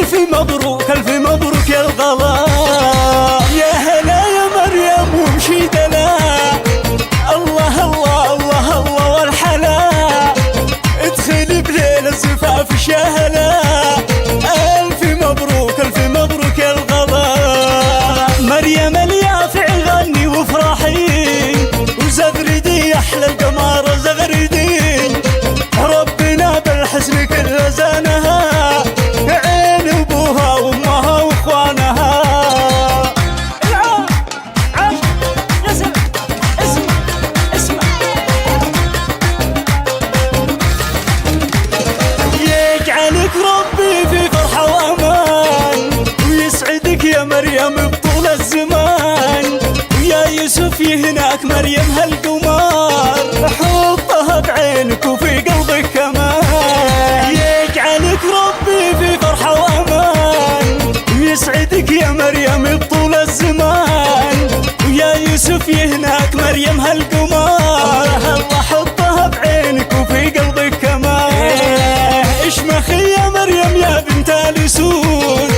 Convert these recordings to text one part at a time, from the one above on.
ألف مبروك ألف مبروك يا الغلا، يا هلا يا مريم ومشي دلا، الله الله الله الله والحلا، ادخلي بليل الزفاف شهلا، ألف مبروك ألف مبروك يا الغلا. مريم اليافع غني وافرحي، وزغردي أحلى القمر زغردي، ربنا بالحسن كل زانها، عين ابوها وامها واخوانها. العام عاش يا سلام، اسمع اسمع، يجعلك ربي في فرحة وامان، ويسعدك يا مريم بطول الزمان، ويا يوسف يهناك مريم هالقمر، حطها بعينك وفي قلبك كمان، يجعلك ربي في فرحة وامان، ويسعدك يا مريم بطول الزمان، ويا يوسف يهناك مريم هالقمر، الله حطها بعينك وفي قلبك كمان. اشمخي يا مريم يا بنت الاسود،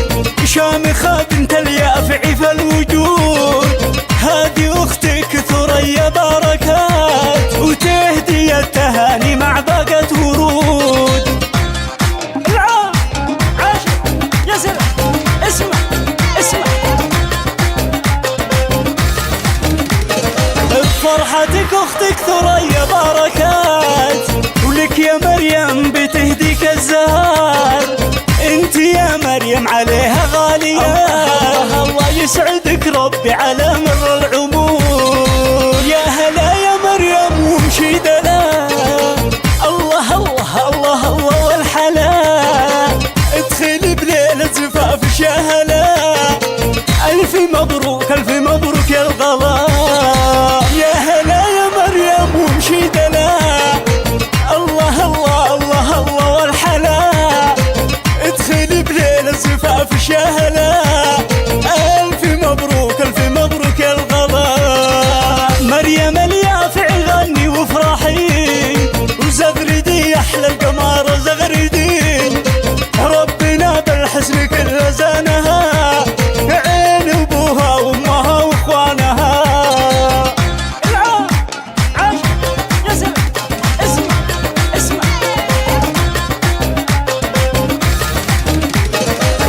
شامخة بنت اليافع في الوجود، هذه اختك ثريا بركات، وتهدي التهاني مع باقة ورود. العام عاشر يا سلام، اسمع اسمع، بفرحتك اختك ثريا بركات، ولك يا مريم بتهديك الزهر، انت يا مريم عليها غالية، الله يسعدك ربي على مر العمر، يا هلا يا مريم ومشي دلا، الله الله الله الله والحلا، ادخلي بليلة زفاف شهلا، ألف مبروك ألف مبروك يا الغلا، يا هلا يا مريم ومشي دلا، الله الله الله الله والحلا، ادخلي بليلة زفاف شهلا، ألف مبروك ألف مبروك يا الغلا. مريم اليافع غني وافرحي، وزغردي أحلى القمر زغردي، ربنا بالحسن كل زانها، عين ابوها وامها واخوانها. العام عاشر يا سلام، اسمع اسمع،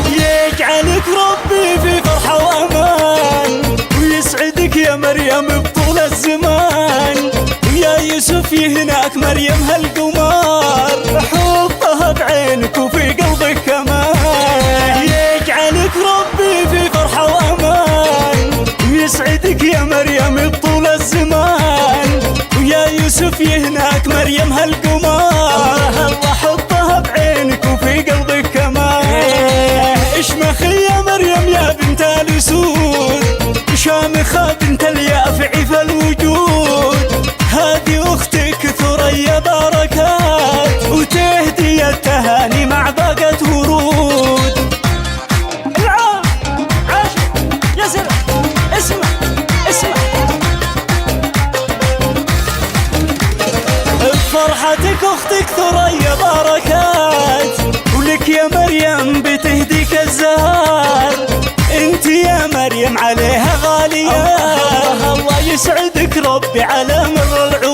يجعلك ربي في فرحة وامان، ويسعدك يا مريم بطول الزمان، ويا يوسف يهناك مريم هالقمر، حطها بعينك وفي قلبك كمان، يجعلك ربي في فرحة وامان، ويسعدك يا مريم بطول الزمان، ويا يوسف يهناك مريم هالقمر، الله حطها بعينك وفي قلبك كمان. اشمخي يا مريم يا بنت الاسود، شامخة بنت اليافع في الوجود، هذه اختك ثريا بركات، وتهدي التهاني مع باقة ورود. العام عاشر يا سلام، اسمع اسمع، بفرحتك اختك ثريا بركات، ولك يا مريم بتهديك الزهر، انت يا مريم عليها غالية، الله يسعدك ربي على مر العمر.